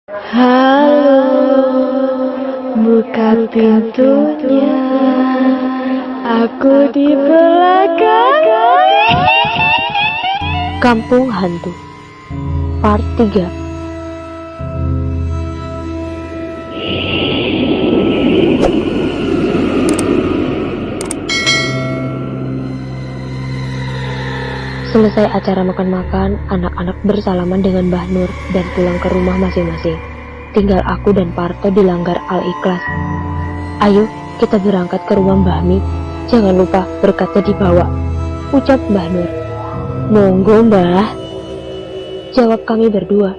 Halo, buka pintunya. Aku di belakang. Kampung Hantu Part 3. Selesai acara makan-makan, anak-anak bersalaman dengan Mbah Nur dan pulang ke rumah masing-masing. Tinggal aku dan Parto di Langgar Al-Ikhlas. Ayo, kita berangkat ke rumah Mbah Mi. Jangan lupa berkatnya dibawa, ucap Mbah Nur. Monggo Mbah, jawab kami berdua.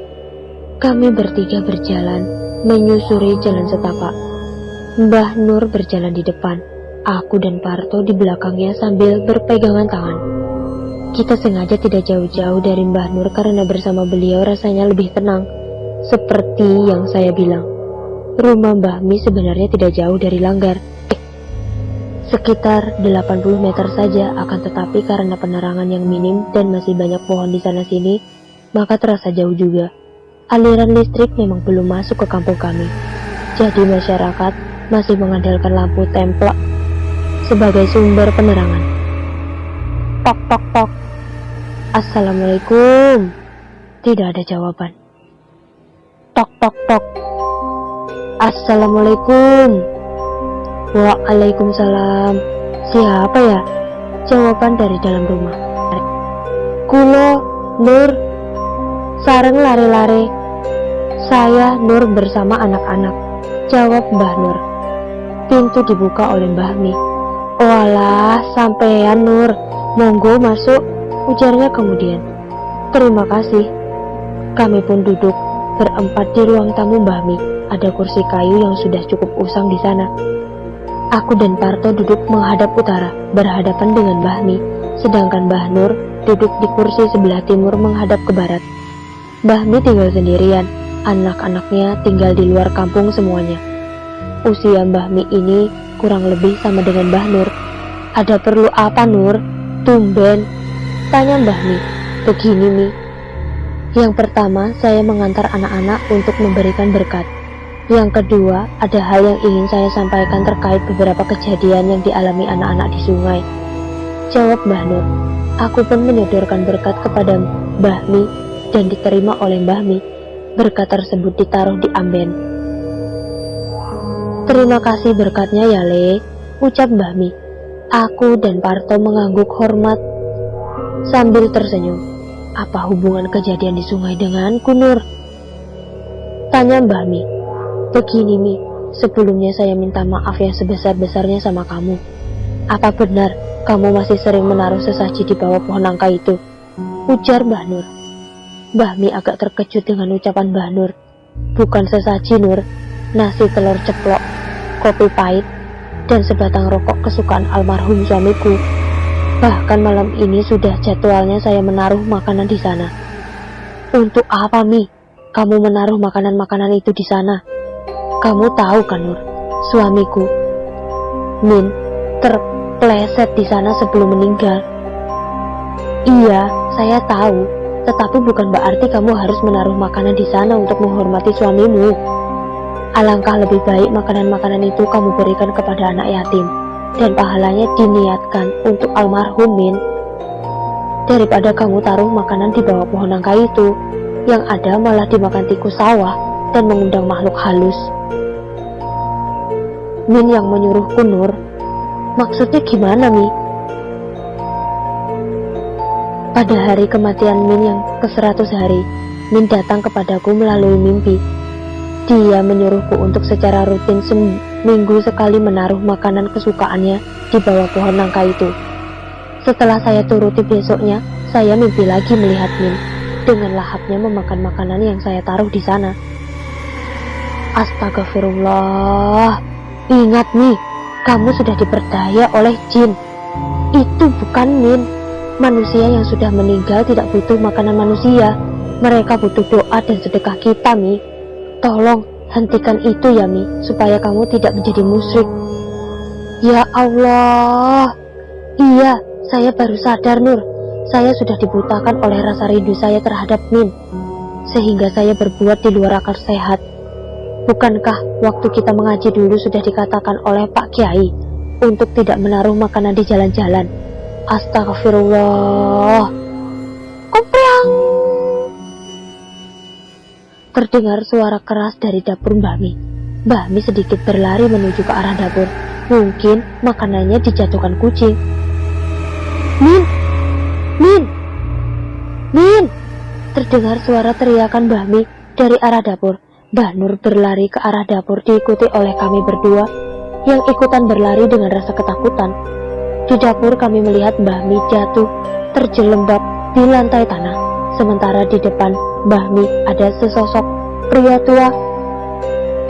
Kami bertiga berjalan, menyusuri jalan setapak. Mbah Nur berjalan di depan, aku dan Parto di belakangnya sambil berpegangan tangan. Kita sengaja tidak jauh-jauh dari Mbah Nur karena bersama beliau rasanya lebih tenang. Seperti yang saya bilang, rumah Mbah Mi sebenarnya tidak jauh dari Langgar. Sekitar 80 meter saja, akan tetapi karena penerangan yang minim dan masih banyak pohon di sana-sini, maka terasa jauh juga. Aliran listrik memang belum masuk ke kampung kami. Jadi masyarakat masih mengandalkan lampu templok sebagai sumber penerangan. Tok tok tok. Assalamualaikum. Tidak ada jawaban. Tok tok tok. Assalamualaikum. Waalaikumsalam. Siapa ya? Jawaban dari dalam rumah. Kulo, Nur, sareng lare-lare. Saya Nur bersama anak-anak, jawab Mbah Nur. Pintu dibuka oleh Mbah Mi. Walah, sampean Nur, monggo masuk, ujarnya kemudian. Terima kasih. Kami pun duduk berempat di ruang tamu Mbah Mi. Ada kursi kayu yang sudah cukup usang di sana. Aku dan Parto duduk menghadap utara, berhadapan dengan Mbah Mi, sedangkan Mbah Nur duduk di kursi sebelah timur menghadap ke barat. Mbah Mi tinggal sendirian, anak-anaknya tinggal di luar kampung semuanya. Usia Mbah Mi ini kurang lebih sama dengan Mbah Nur. Ada perlu apa Nur? Tumben, tanya Mbah Mi. Begini Mi, yang pertama saya mengantar anak-anak untuk memberikan berkat. Yang kedua, ada hal yang ingin saya sampaikan terkait beberapa kejadian yang dialami anak-anak di sungai, jawab Mbah Nur. Aku pun menyodorkan berkat kepada Mbah Mi dan diterima oleh Mbah Mi. Berkat tersebut ditaruh di amben. Terima kasih berkatnya ya Le, ucap Mbah Mi. Aku dan Parto mengangguk hormat sambil tersenyum. Apa hubungan kejadian di sungai denganku Nur? Tanya Mbah Mi. Begini Mi, sebelumnya saya minta maaf yang sebesar-besarnya sama kamu. Apa benar kamu masih sering menaruh sesaji di bawah pohon nangka itu? Ujar Mbah Nur. Mbah Mi agak terkejut dengan ucapan Mbah Nur. Bukan sesaji Nur, nasi telur ceplok, kopi pahit, dan sebatang rokok kesukaan almarhum suamiku. Bahkan malam ini sudah jadwalnya saya menaruh makanan di sana. Untuk apa Mi? Kamu menaruh makanan-makanan itu di sana? Kamu tahu kan Nur, suamiku Min terpleset di sana sebelum meninggal. Iya, saya tahu, tetapi bukan berarti kamu harus menaruh makanan di sana untuk menghormati suamimu. Alangkah lebih baik makanan-makanan itu kamu berikan kepada anak yatim dan pahalanya diniatkan untuk almarhum Min, daripada kamu taruh makanan di bawah pohon nangka itu, yang ada malah dimakan tikus sawah dan mengundang makhluk halus. Min yang menyuruhku Nur. Maksudnya gimana Mi? Pada hari kematian Min yang ke-100 hari, Min datang kepadaku melalui mimpi. Dia menyuruhku untuk secara rutin seminggu sekali menaruh makanan kesukaannya di bawah pohon nangka itu. Setelah saya turuti besoknya, saya mimpi lagi melihat Min dengan lahapnya memakan makanan yang saya taruh di sana. Astagfirullah. Ingat nih, kamu sudah diperdaya oleh jin. Itu bukan Min. Manusia yang sudah meninggal tidak butuh makanan manusia. Mereka butuh doa dan sedekah kita Mi. Tolong hentikan itu ya Mi, supaya kamu tidak menjadi musyrik. Ya Allah. Iya, saya baru sadar Nur. Saya sudah dibutakan oleh rasa rindu saya terhadap Min. sehingga saya berbuat di luar akal sehat. Bukankah waktu kita mengaji dulu sudah dikatakan oleh Pak Kiai untuk tidak menaruh makanan di jalan-jalan? Astagfirullah. Kompriang. Terdengar suara keras dari dapur Mbah Mi. Mbah Mi sedikit berlari menuju ke arah dapur. Mungkin makanannya dijatuhkan kucing. Min! Min! Min! Terdengar suara teriakan Mbah Mi dari arah dapur. Mbah Nur berlari ke arah dapur diikuti oleh kami berdua yang ikutan berlari dengan rasa ketakutan. Di dapur kami melihat Mbah Mi jatuh terjelembab di lantai tanah. Sementara di depan Mbah Mi ada sesosok pria tua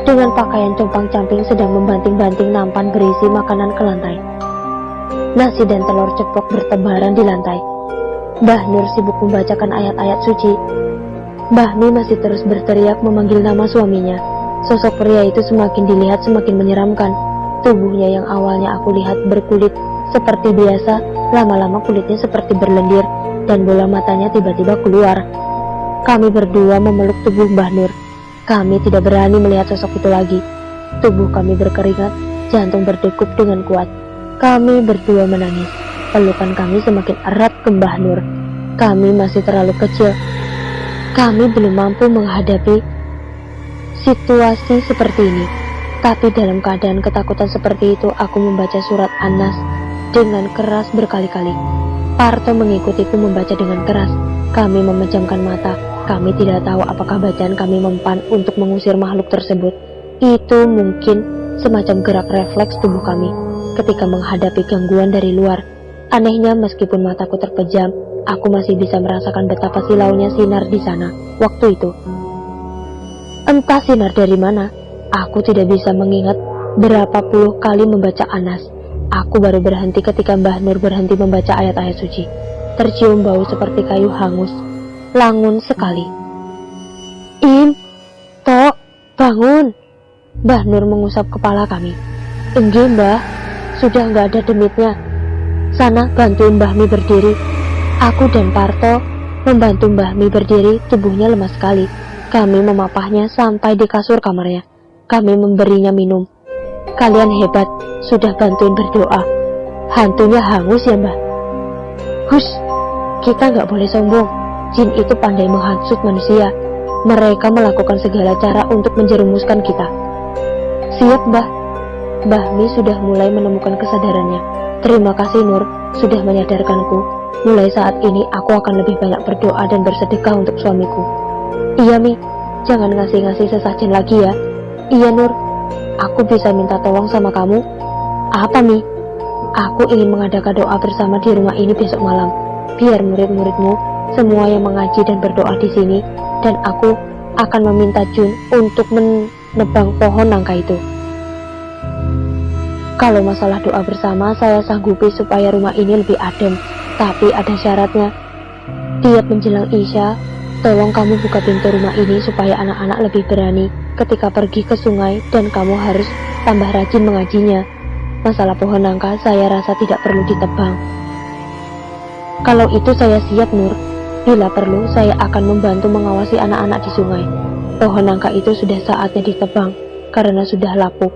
dengan pakaian compang-camping sedang membanting-banting nampan berisi makanan ke lantai. Nasi dan telur ceplok bertebaran di lantai. Mbah Nur sibuk membacakan ayat-ayat suci. Mbah Mi masih terus berteriak memanggil nama suaminya. Sosok pria itu semakin dilihat semakin menyeramkan. Tubuhnya yang awalnya aku lihat berkulit seperti biasa, lama-lama kulitnya seperti berlendir dan bola matanya tiba-tiba keluar. Kami berdua memeluk tubuh Mbah Nur. Kami tidak berani melihat sosok itu lagi. Tubuh kami berkeringat, jantung berdegup dengan kuat. Kami berdua menangis. Pelukan kami semakin erat ke Mbah Nur. Kami masih terlalu kecil. Kami belum mampu menghadapi situasi seperti ini. Tapi dalam keadaan ketakutan seperti itu, aku membaca surat An-Nas dengan keras berkali-kali. Parto mengikutiku membaca dengan keras. Kami memejamkan mata. Kami tidak tahu apakah bacaan kami mempan untuk mengusir makhluk tersebut. Itu mungkin semacam gerak refleks tubuh kami ketika menghadapi gangguan dari luar. Anehnya, meskipun mataku terpejam, aku masih bisa merasakan betapa silaunya sinar di sana waktu itu. Entah sinar dari mana, aku tidak bisa mengingat berapa puluh kali membaca An-Nas. Aku baru berhenti ketika Mbah Nur berhenti membaca ayat-ayat suci. Tercium bau seperti kayu hangus, langun sekali. Im, Tok, bangun. Mbah Nur mengusap kepala kami. Enggak Mbah, sudah nggak ada demitnya. Sana bantuin Mbah Mi berdiri. Aku dan Parto membantu Mbah Mi berdiri, tubuhnya lemas sekali. Kami memapahnya sampai di kasur kamarnya. Kami memberinya minum. Kalian hebat, sudah bantuin berdoa. Hantunya hangus ya Mbah? Hush, kita nggak boleh sombong. Jin itu pandai menghasut manusia. Mereka melakukan segala cara untuk menjerumuskan kita. Siap Mbah. Mbah Mi sudah mulai menemukan kesadarannya. Terima kasih Nur, sudah menyadarkanku. Mulai saat ini aku akan lebih banyak berdoa dan bersedekah untuk suamiku. Iya Mi, jangan ngasih-ngasih sesajen lagi ya. Iya Nur, aku bisa minta tolong sama kamu. Apa Mi? Aku ingin mengadakan doa bersama di rumah ini besok malam. Biar murid-muridmu semua yang mengaji dan berdoa di sini, dan aku akan meminta Jun untuk menebang pohon nangka itu. Kalau masalah doa bersama, saya sanggupi supaya rumah ini lebih adem. Tapi ada syaratnya. Tiap menjelang Isya, tolong kamu buka pintu rumah ini supaya anak-anak lebih berani ketika pergi ke sungai, dan kamu harus tambah rajin mengajinya. Masalah pohon nangka saya rasa tidak perlu ditebang. Kalau itu saya siap Nur. Bila perlu, saya akan membantu mengawasi anak-anak di sungai. Pohon nangka itu sudah saatnya ditebang karena sudah lapuk,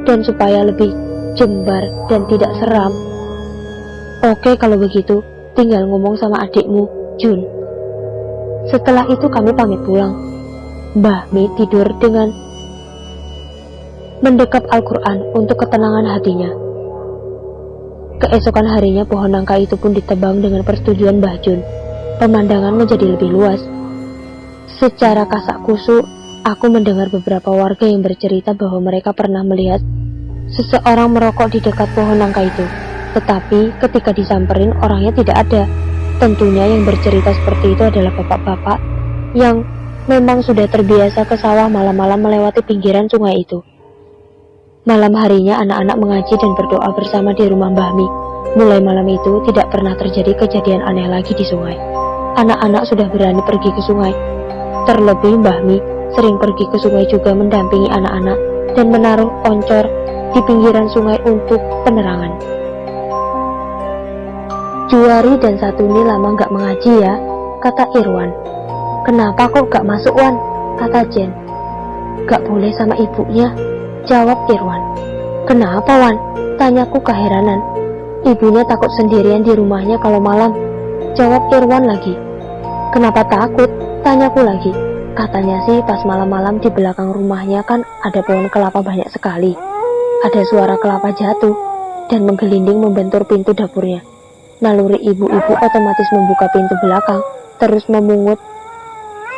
dan supaya lebih jembar dan tidak seram. Oke kalau begitu, tinggal ngomong sama adikmu, Jun. Setelah itu kami pamit pulang. Mbah Mi tidur dengan mendekap Al-Quran untuk ketenangan hatinya. Keesokan harinya pohon nangka itu pun ditebang dengan persetujuan Mbah Jun. Pemandangan menjadi lebih luas. Secara kasak kusuk, aku mendengar beberapa warga yang bercerita bahwa mereka pernah melihat seseorang merokok di dekat pohon nangka itu. Tetapi ketika disamperin, orangnya tidak ada. Tentunya yang bercerita seperti itu adalah bapak-bapak yang memang sudah terbiasa ke sawah malam-malam melewati pinggiran sungai itu. Malam harinya anak-anak mengaji dan berdoa bersama di rumah Mbah Mi. Mulai malam itu tidak pernah terjadi kejadian aneh lagi di sungai. Anak-anak sudah berani pergi ke sungai. Terlebih Mbah Mi sering pergi ke sungai juga mendampingi anak-anak dan menaruh oncor di pinggiran sungai untuk penerangan. Juwari dan Satuni lama nggak mengaji ya, kata Irwan. Kenapa kok gak masuk, Wan? Kata Jen. Gak boleh sama ibunya, jawab Irwan. Kenapa, Wan? Tanyaku keheranan. Ibunya takut sendirian di rumahnya kalau malam, jawab Irwan lagi. Kenapa takut? Tanyaku lagi. Katanya sih pas malam-malam di belakang rumahnya kan ada pohon kelapa banyak sekali. Ada suara kelapa jatuh dan menggelinding membentur pintu dapurnya. Naluri ibu-ibu otomatis membuka pintu belakang, terus memungut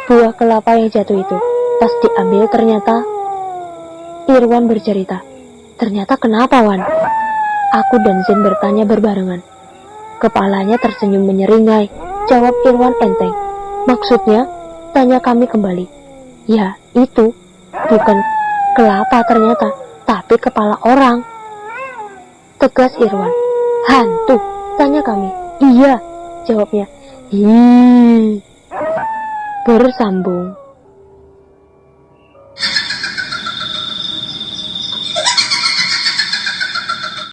buah kelapa yang jatuh itu. Pas diambil ternyata Irwan bercerita. Ternyata kenapa, Wan? Aku dan Zen bertanya berbarengan. Kepalanya tersenyum menyeringai, jawab Irwan enteng. Maksudnya? Tanya kami kembali. Ya, itu bukan kelapa ternyata, tapi kepala orang, tegas Irwan. Hantu? Tanya kami. Iya, jawabnya. Bersambung.